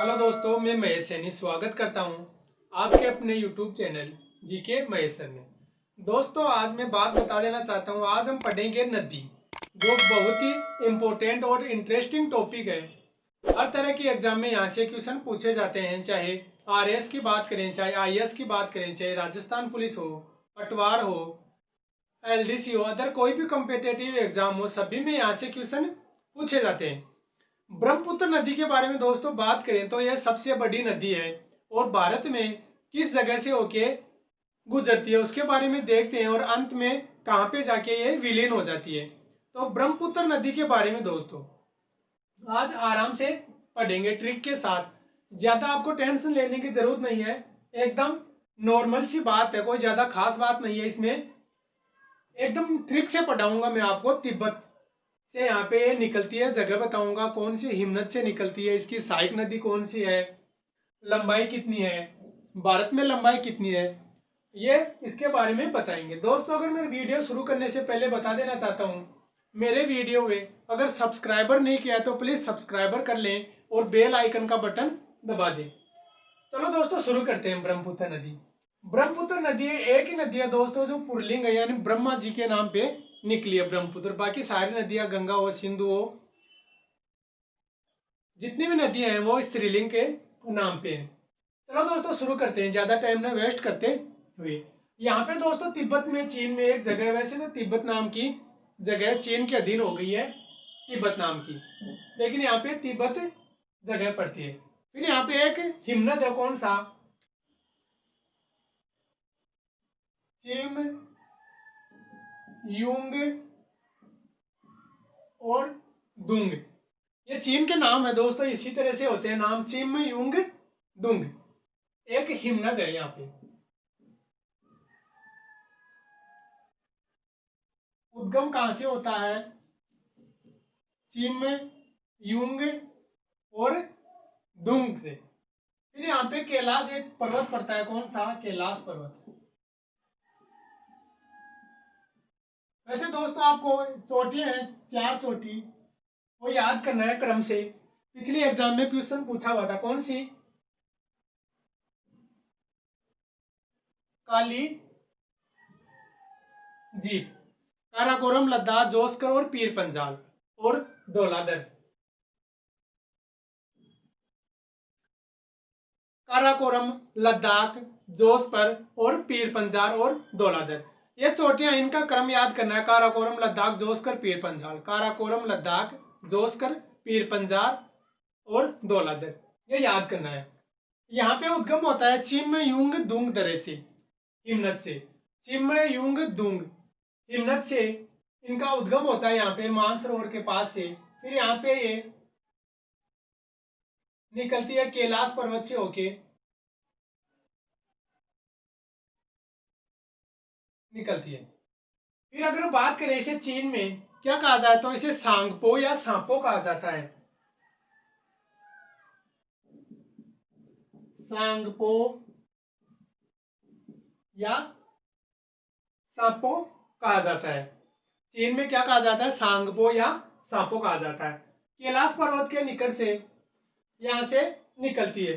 Hello दोस्तों, मैं महेश सैनी स्वागत करता हूं आपके अपने YouTube channel GK Mahesh sir में। दोस्तों, आज मैं बात बता देना चाहता हूं। आज हम पढ़ेंगे नदी, जो बहुत ही इम्पोर्टेंट और इंटरेस्टिंग टॉपिक है। हर तरह की एग्जाम में यहाँ से क्वेश्चन पूछे जाते हैं, चाहे आरएएस की बात करें, चाहे आईएएस की बात करें, चाहे राजस्थान पुलिस हो, पटवार हो, एलडीसी हो, अदर कोई भी कॉम्पिटेटिव एग्जाम हो, सभी में यहाँ से क्वेश्चन पूछे जाते हैं। ब्रह्मपुत्र नदी के बारे में दोस्तों बात करें तो यह सबसे बड़ी नदी है और भारत में किस जगह से होके गुजरती है उसके बारे में देखते हैं, और अंत में कहाँ पे जाके ये विलीन हो जाती है। तो ब्रह्मपुत्र नदी के बारे में दोस्तों आज आराम से पढ़ेंगे ट्रिक के साथ। ज्यादा आपको टेंशन लेने की जरूरत नहीं है, एकदम नॉर्मल सी बात है, कोई ज्यादा खास बात नहीं है इसमें। एकदम ट्रिक से पढ़ाऊंगा मैं आपको। तिब्बत से यहाँ पे निकलती है, जगह बताऊंगा कौन सी हिमनद से निकलती है, इसकी सहायक नदी कौन सी है, लंबाई कितनी है, भारत में लंबाई कितनी है, ये इसके बारे में बताएंगे। दोस्तों, अगर मैं वीडियो शुरू करने से पहले बता देना चाहता हूँ, मेरे वीडियो में अगर सब्सक्राइबर नहीं किया तो प्लीज सब्सक्राइबर कर लें और बेल आइकन का बटन दबा दें। चलो दोस्तों, शुरू करते हैं। ब्रह्मपुत्र नदी, ब्रह्मपुत्र नदी एक ही नदी है दोस्तों जो पुरलिंग है, यानी ब्रह्मा जी के नाम पे निकली है ब्रह्मपुत्र। बाकी सारी नदियां गंगा हो, सिंधु हो, जितनी भी नदियां हैं वो स्त्रीलिंग के नाम पे है। चलो दोस्तों, शुरू करते हैं, ज्यादा टाइम ना वेस्ट करते हुए। यहाँ पे दोस्तों तिब्बत में, चीन में एक जगह है, वैसे तो तिब्बत नाम की जगह चीन के अधीन हो गई है, तिब्बत नाम की, लेकिन यहाँ पे तिब्बत जगह पड़ती है। फिर यहाँ पे एक हिमनद है, कौन सा, चिम यूंग और दुंग। ये चीन के नाम है दोस्तों, इसी तरह से होते हैं नाम, चिम यूंग दुंग। एक हिमनद है यहाँ पे। उद्गम कहां से होता है, चिम यूंग और दुंग से। फिर यहाँ पे कैलाश एक पर्वत पड़ता है, कौन सा, कैलाश पर्वत। वैसे दोस्तों आपको चोटियां हैं, 4 चोटी, वो याद करना है क्रम से। पिछले एग्जाम में क्वेश्चन पूछा हुआ था, कौन सी, काली जीप, काराकोरम, लद्दाख, जोस्कर और पीर पंजाल और धौलाधर। काराकोरम, लद्दाख, जोस्पर और पीर पंजाल और धौलाधर, ये चोटियां, इनका क्रम याद करना है। काराकोरम, लद्दाख, जोस्कर, पीर पंजाल, काराकोरम, लद्दाख, जोस्कर, पीर पंजाल और धौलाधर, ये याद करना है। यहाँ पे उद्गम होता है चिमयुंग दुंग दरे से, हिमनद से। चिमयुंग दुंग हिमनद से इनका उद्गम होता है यहाँ पे मानसरोवर के पास से। फिर यहाँ पे ये निकलती है कैलाश पर्वत से होके, निकलती है। फिर अगर बात करें इसे चीन में क्या कहा जाए तो इसे सांगपो या सांपो कहा जाता है, सांगपो या सांपो कहा जाता है। चीन में क्या कहा जाता है, सांगपो या सांपो कहा जाता है। कैलाश पर्वत के निकट से यहाँ से निकलती है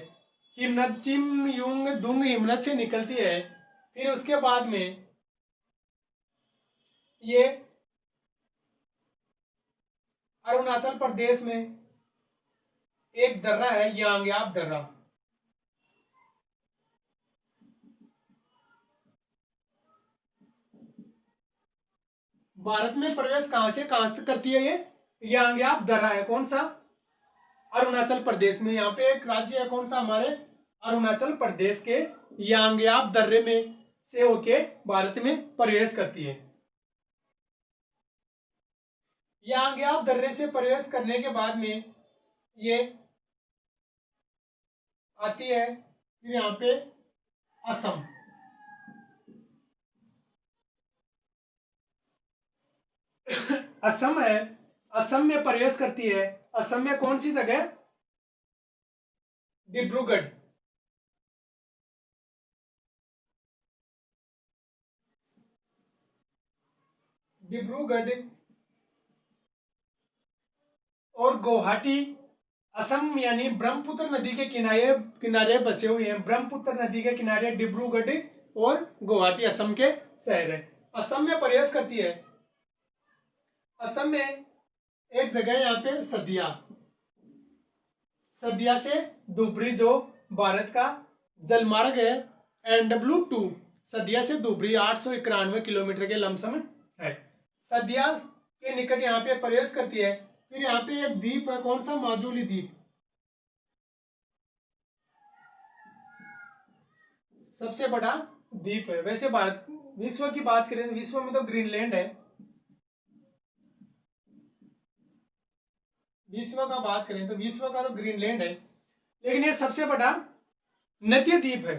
हिमनद, चिम युंग दुंग हिमनद से निकलती है। फिर उसके बाद में ये अरुणाचल प्रदेश में एक दर्रा है, यांग्याप दर्रा। भारत में प्रवेश कहां से कहां तक करती है, ये यांग्याप दर्रा है, कौन सा, अरुणाचल प्रदेश में। यहाँ पे एक राज्य है, कौन सा, हमारे अरुणाचल प्रदेश के यांग्याप दर्रे में से होके भारत में प्रवेश करती है। यांग्याप दर्रे से प्रवेश करने के बाद में ये आती है फिर यहाँ पे असम। असम है, असम में प्रवेश करती है। असम में कौन सी जगह, डिब्रूगढ़। डिब्रूगढ़ और गुवाहाटी असम यानी ब्रह्मपुत्र नदी के किनारे किनारे बसे हुए हैं। ब्रह्मपुत्र नदी के किनारे डिब्रूगढ़ और गुवाहाटी असम के शहर है। असम में प्रवेश करती है। असम में एक जगह है यहाँ पे सदिया। सदिया से धुबरी जो भारत का जलमार्ग है NW2, सदिया से धुबरी 891 किलोमीटर के लमसम है। सदिया के निकट यहाँ पे प्रवेश करती है। फिर यहाँ पे एक द्वीप है, कौन सा, माजुली द्वीप, सबसे बड़ा द्वीप है। वैसे भारत विश्व की बात करें तो विश्व में तो ग्रीनलैंड है। विश्व का बात करें तो विश्व का तो ग्रीनलैंड है, लेकिन ये सबसे बड़ा नदीय द्वीप है।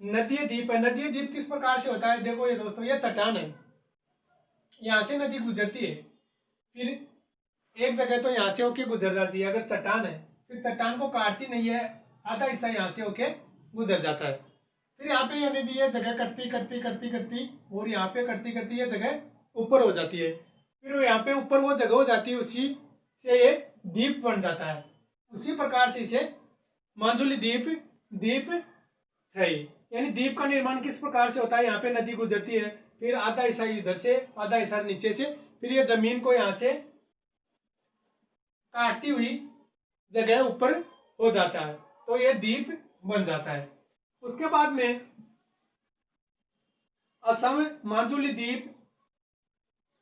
नदीय द्वीप है। नदीय द्वीप किस प्रकार से होता है, देखो ये दोस्तों, ये चट्टान है, यहाँ से नदी गुजरती है, फिर एक जगह तो यहाँ से होके गुजर जाती है, अगर चट्टान है, फिर चट्टान को काटती नहीं है, आधा हिस्सा यहाँ से होके गुजर जाता है। फिर यहाँ पे ये नदी ये जगह कटती करती करती करती और यहाँ पे करती करती ये जगह ऊपर हो जाती है। फिर वो यहाँ पे ऊपर वो जगह हो जाती है, उसी से ये द्वीप बन जाता है। उसी प्रकार से इसे मांजुली द्वीप द्वीप है। यानी द्वीप का निर्माण किस प्रकार से होता है, यहाँ पे नदी गुजरती है, फिर आधा हिस्सा इधर से आधा हिस्सा नीचे से, फिर ये जमीन को यहाँ से काटती हुई जगह ऊपर हो जाता है, तो ये द्वीप बन जाता है। उसके बाद में असम माजुली द्वीप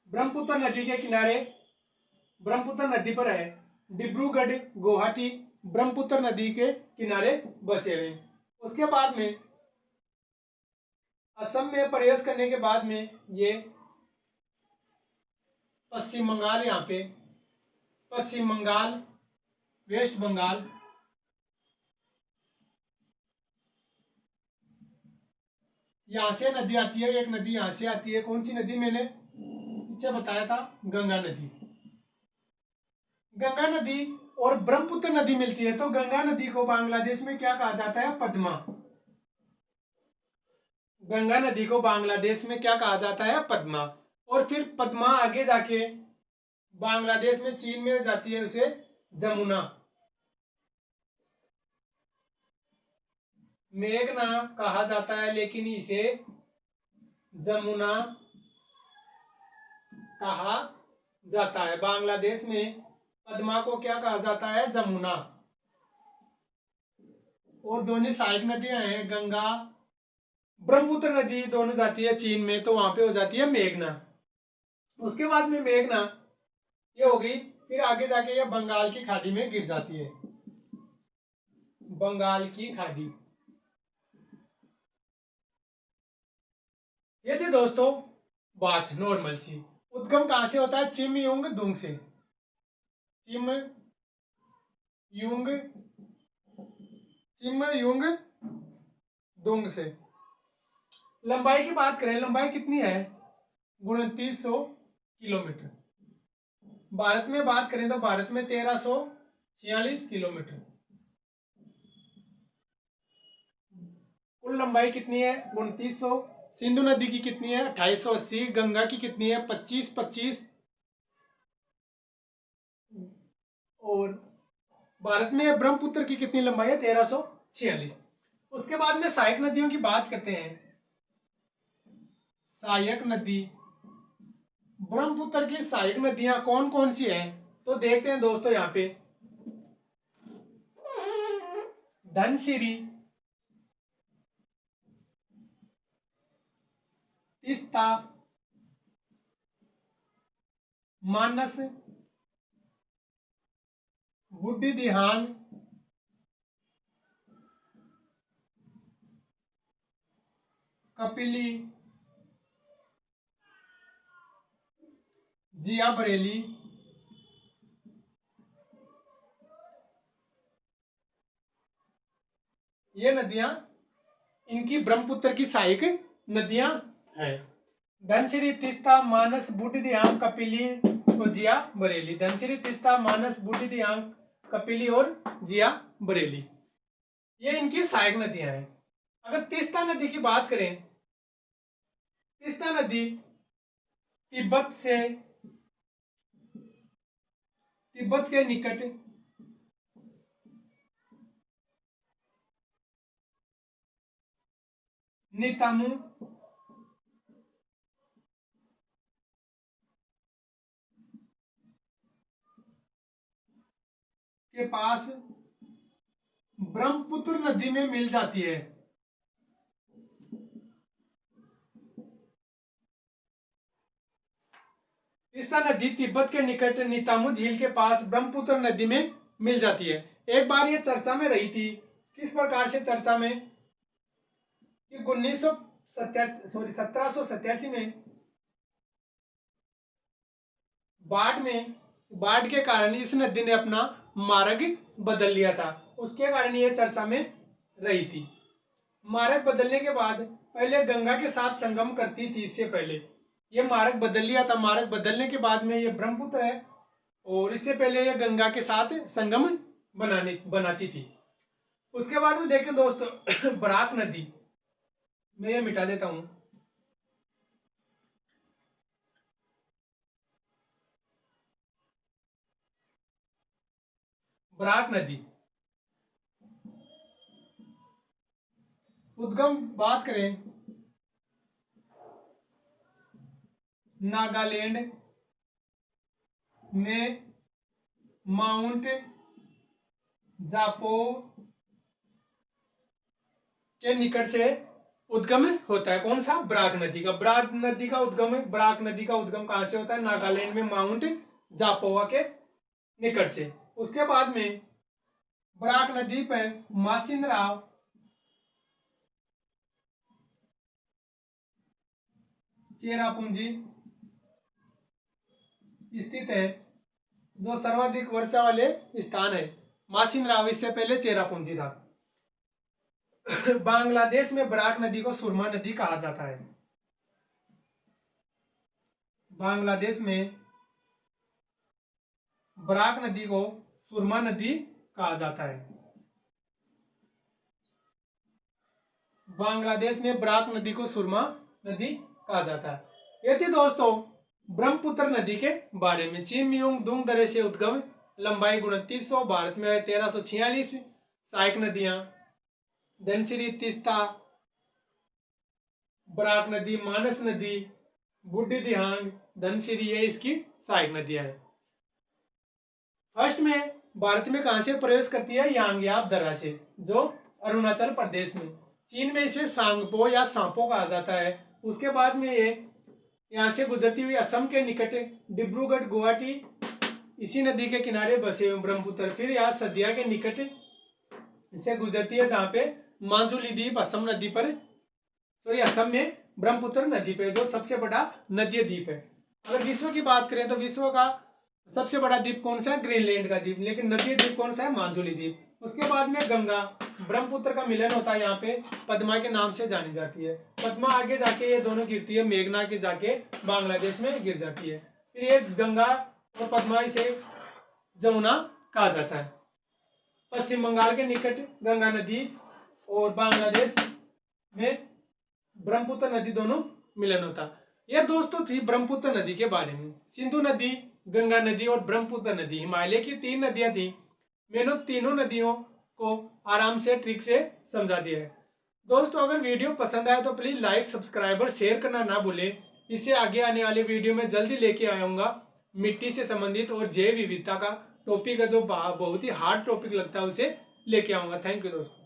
ब्रह्मपुत्र नदी के किनारे, ब्रह्मपुत्र नदी पर है। डिब्रूगढ़ गुवाहाटी ब्रह्मपुत्र नदी के किनारे बसे हुए। उसके बाद में असम में प्रवेश करने के बाद में ये पश्चिम बंगाल, यहाँ पे पश्चिम बंगाल, वेस्ट बंगाल, यहाँ से नदी आती है। एक नदी यहाँ से आती है, कौन सी नदी, मैंने पीछे बताया था, गंगा नदी। गंगा नदी और ब्रह्मपुत्र नदी मिलती है, तो गंगा नदी को बांग्लादेश में क्या कहा जाता है, पद्मा। गंगा नदी को बांग्लादेश में क्या कहा जाता है, पद्मा। और फिर पद्मा आगे जाके बांग्लादेश में, चीन में जाती है, उसे जमुना। मेघना कहा जाता है, लेकिन इसे जमुना कहा जाता है। बांग्लादेश में पद्मा को क्या कहा जाता है, जमुना। और दोनों सहायक नदियां हैं, गंगा ब्रह्मपुत्र नदी दोनों जाती है चीन में, तो वहां पे हो जाती है मेघना। उसके बाद में मेघना ये हो गई, फिर आगे जाके ये बंगाल की खाड़ी में गिर जाती है। बंगाल की खाड़ी। ये थी दोस्तों बात नॉर्मल सी। उद्गम कहां से होता है, चिमयुंग दुंग से। चिम युंग चिमयुंग दुंग से। लंबाई की बात करें, लंबाई कितनी है, 2900 किलोमीटर। भारत में बात करें तो भारत में 1346 किलोमीटर। कुल लंबाई कितनी है, 2900। सिंधु नदी की कितनी है, 2880। गंगा की कितनी है, 2525। और भारत में ब्रह्मपुत्र की कितनी लंबाई है, 1346। उसके बाद में सहायक नदियों की बात करते हैं। सहायक नदी, ब्रह्मपुत्र की सहायक नदियां कौन कौन सी हैं, तो देखते हैं दोस्तों। यहाँ पे धनसिरी, तीस्ता, मानस, बूढ़ी दिहांग, कपिली, जिया बरेली, ये नदियां इनकी ब्रह्मपुत्र की सहायक नदियां हैं। धनसिरी, तीस्ता, मानस, बूढ़ी दिहांग, कपिली और जिया बरेली। धनसिरी, तीस्ता, मानस, बूढ़ी दिहांग, कपिली और जिया बरेली, ये इनकी सहायक नदियां हैं। अगर तीस्ता नदी की बात करें, तीस्ता नदी तिब्बत से तिब्बत के निकट नीतामू के पास ब्रह्मपुत्र नदी में मिल जाती है। तीस्ता नदी तिब्बत के निकट नीतामू झील के पास ब्रह्मपुत्र नदी में मिल जाती है। एक बार ये चर्चा में रही थी। किस प्रकार से चर्चा में कि 1787 में बाढ़ के कारण इस नदी ने अपना मार्ग बदल लिया था। उसके कारण ये चर्चा में रही थी। मार्ग बदलने के बाद पहले गंगा के साथ संगम करती थी। इससे पहले ये मार्ग बदल लिया था। मार्ग बदलने के बाद में ये ब्रह्मपुत्र है और इससे पहले ये गंगा के साथ संगम बनाती थी। उसके बाद में देखें दोस्तों बराक नदी, मैं ये मिटा देता हूं। बराक नदी उद्गम बात करें नागालैंड में माउंट जापो के निकट से उद्गम होता है। कौन सा? बराक नदी का। बराक नदी का उद्गम कहां से होता है? नागालैंड में माउंट जापोवा के निकट से। उसके बाद में बराक नदी पर मासिन राव चेरापूंजी स्थित है, जो सर्वाधिक वर्षा वाले स्थान है। मासिन राव इससे पहले चेरापूंजी था। बांग्लादेश में बराक नदी को सुरमा नदी कहा जाता है। बांग्लादेश में बराक नदी को सुरमा नदी कहा जाता है। बांग्लादेश में बराक नदी को सुरमा नदी कहा जाता है। ये थी दोस्तों ब्रह्मपुत्र नदी के बारे में। चिमयुंग दुंग दरे से उद्गम, लंबाई 2900, भारत में है 1346। सहायक नदियां धनसिरी, तीस्ता, बराक नदी, मानस नदी, बुढ़ी दिहांग, धनसिरी, ये इसकी सहायक नदियां हैं। फर्स्ट में भारत में कहां से प्रवेश करती है? यांगयाप दर्रा से, जो अरुणाचल प्रदेश में। चीन में इसे सांगपो या सांपो कहा जाता है। उसके बाद में ये यहाँ से गुजरती हुई असम के निकट डिब्रूगढ़, गुवाहाटी, इसी नदी के किनारे बसे हुए ब्रह्मपुत्र। फिर यहाँ सदिया के निकट से गुजरती है, जहाँ पे मांजुली द्वीप असम नदी पर, असम में ब्रह्मपुत्र नदी पे, जो सबसे बड़ा नदीय द्वीप है। अगर विश्व की बात करें तो विश्व का सबसे बड़ा द्वीप कौन सा है? ग्रीनलैंड का द्वीप। लेकिन नदीय द्वीप कौन सा है? मांजुली द्वीप। उसके बाद में गंगा ब्रह्मपुत्र का मिलन होता है। यहाँ पे पद्मा के नाम से जानी जाती है। पद्मा आगे जाके ये दोनों गिरती है, मेघना के जाके बांग्लादेश में गिर जाती है। फिर ये गंगा और पद्मा, इसे जमुना कहा जाता है। पश्चिम बंगाल के निकट गंगा नदी और बांग्लादेश में ब्रह्मपुत्र नदी दोनों मिलन होता है। यह दोस्तों थी ब्रह्मपुत्र नदी के बारे में। सिंधु नदी, गंगा नदी और ब्रह्मपुत्र नदी हिमालय की 3 नदियां थी। मैंने तीनों नदियों को आराम से ट्रिक से समझा दिया है। दोस्तों अगर वीडियो पसंद आए तो प्लीज लाइक, सब्सक्राइब और शेयर करना ना भूलें। इससे आगे आने वाले वीडियो में जल्दी लेके आऊंगा मिट्टी से संबंधित और जैव विविधता का टॉपिक है, जो बहुत ही हार्ड टॉपिक लगता है, उसे लेके आऊंगा। थैंक यू दोस्तों।